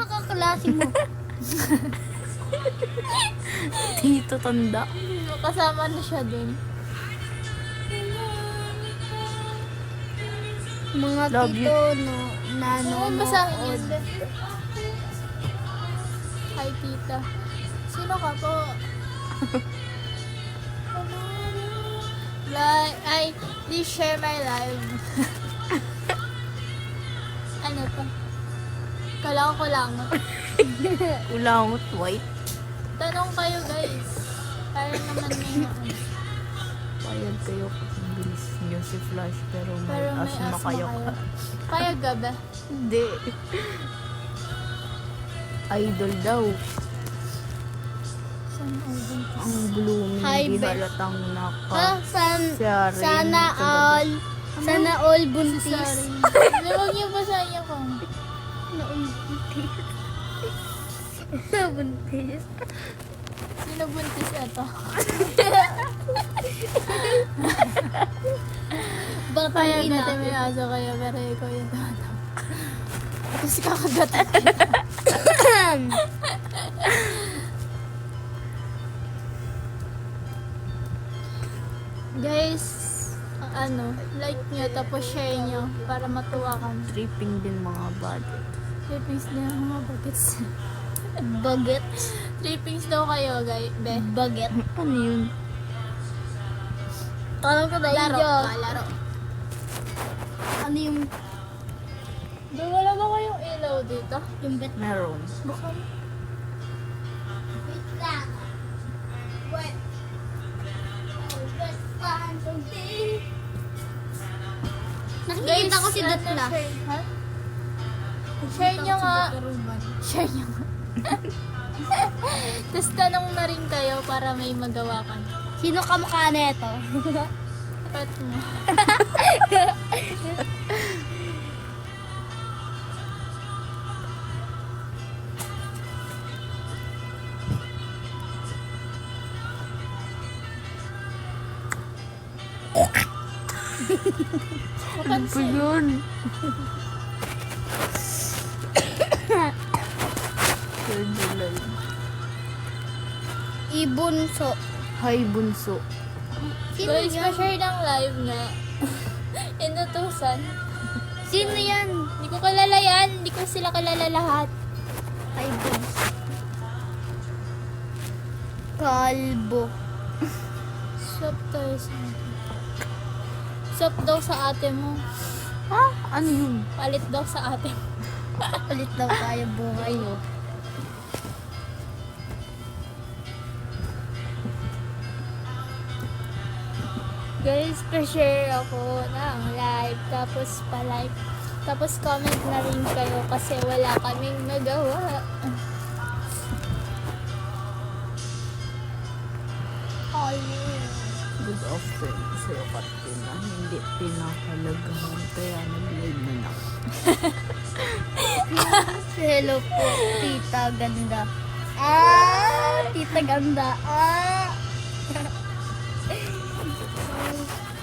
mga kaklase mo? Tito tanda. Kasama na siya dun. Mga Love tito, no, nano, Ano no, basahin yun? od. Hi, tita. Sino ka po? Ay, please share my live. Ano to? Kailangan ko lang. Ulangot white. Tanong kayo guys. Para naman may Payag kayo kung bilis nyo si Flash pero may Pero may asma asma kayo. kayo. Payag ka ba? Hindi. Idol daw. Saan album? Ang blooming, Hi, di Beth. halatang Ha? sharing. Sana all, sana all Si buntis. Sorry. Hindi, huwag niyo basahin yung comment. Buntis. Sino buntis ito? Batang Payag ina. natin may aso kayo pero ikaw yung tata. Tapos kakagat. Guys, like nyo tapos share nyo para matuwa kami. Tripping din mga body. Trippings na yung mga bagets. Baget. Trippings daw kayo, guys. Be. Baget. Ano yun? Tanong ko na Laro. iyo. Laro. Ano yung, Wala ba kayong ilaw dito? yung bet? Meron. Baka Wait lang. Wait. Nakikita ko si Datla. Ha? Share nyo nga. Share nyo nga. Tapos tanong na rin kayo para may magawa ka. Sino kamukha nito? Pat mo. Ano ba yun? Third live. Ibunso. Hi, bunso. Sino Guys, yan? pa-share ng live nga. Inutusan. Sino yan? Hindi ko kalala yan. Hindi ko sila kalala lahat. Ibunso. Kalbo. Swap tayo sa Swap daw sa ate mo. Ha? Ano yun? Palit daw sa ate mo. Palit daw tayo buhay mo. Guys, pa-share ako ng live. Tapos pa-like. Tapos comment na rin kayo kasi wala kaming nagawa. Good afternoon sa'yo, Katina. Hindi pinahalagahan kaya nag-live na lang. Hello po, tita ganda. Tita ganda.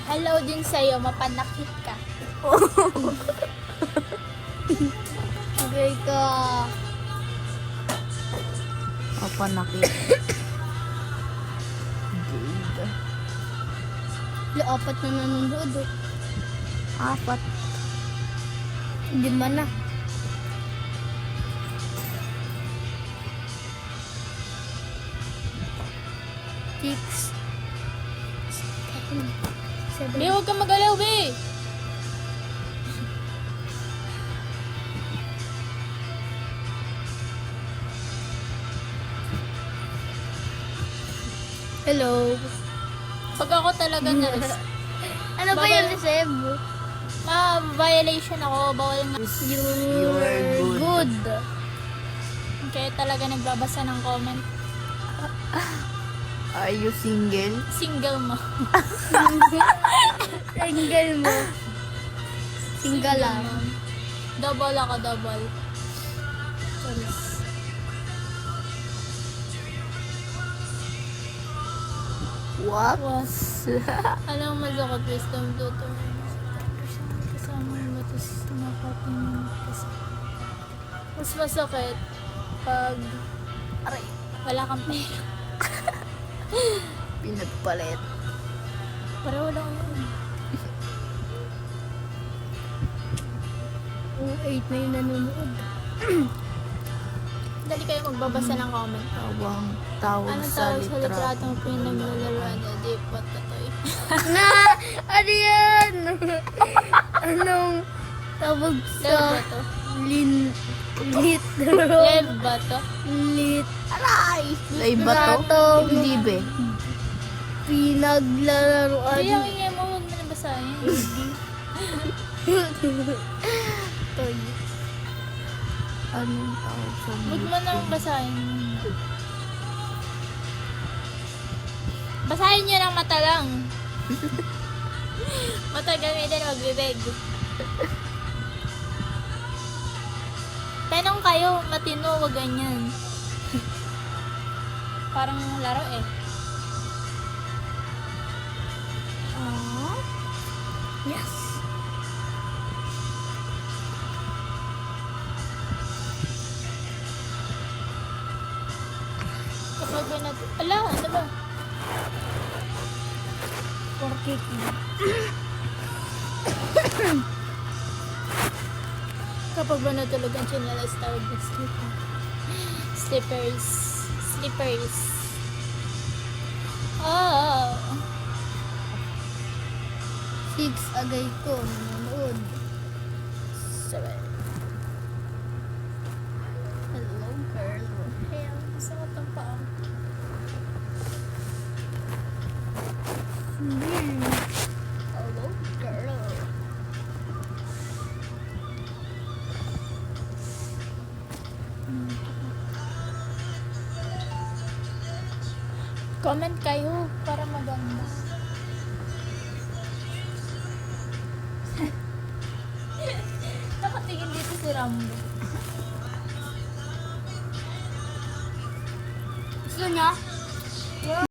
Hello din sa'yo, mapanakit ka. Okay ka. Papanakit. Jade. Apat na nanonood. Oh. 4. 5 na. Six. Seven. Be, huwag kang magalaw, be! Hello. Pag ako talaga na-risk, Ano ba yung receive? ma-violation ako, bawal nga. You're good. Kaya talaga nagbabasa ng comment. Are you single? Single mo. Single mo. Single lang. Double ako, double. Charis. What? Was. Alam mo, masakot, wisdom, tuto. Kasama yung batas na patingin kasi. Mas masakit pag Aray. wala kang pera. Pinagpalit. Pareho lang yun. Oh, 8 na yung nanonood. Dali kayo magbabasa ng comment. Tawag Anong sa tawag sa litrato. litratong pinaglalaroan niya? Di pa tatoy. Na! Ano yan? Anong tawag Lev ba sa to? litro? Lev ba to? Aray! Live ba to? Litratong Hindi be. pinaglalaroan. Kaya ang ingay mo, huwag mo na basahin. Toy. Anong tawag sa Huwag mo na basahin. Basahin nyo ng mata lang. Mata gamitin, magbibig. Tanong kayo, matino, wag ganyan. Parang laro eh. Aww. Yes. Kapag natin... Ala, ano ba? Porkit. Kapag ba natulog ang chinelas, tawag na slipper. Slippers. Slippers. Oh. 6 agay ko nanonood. 7. Hello, girl. Kaya, gusto ko itong paa. Hello, girl. Comment kayo para maganda. Nakatingin dito si Rambo. Gusto niya?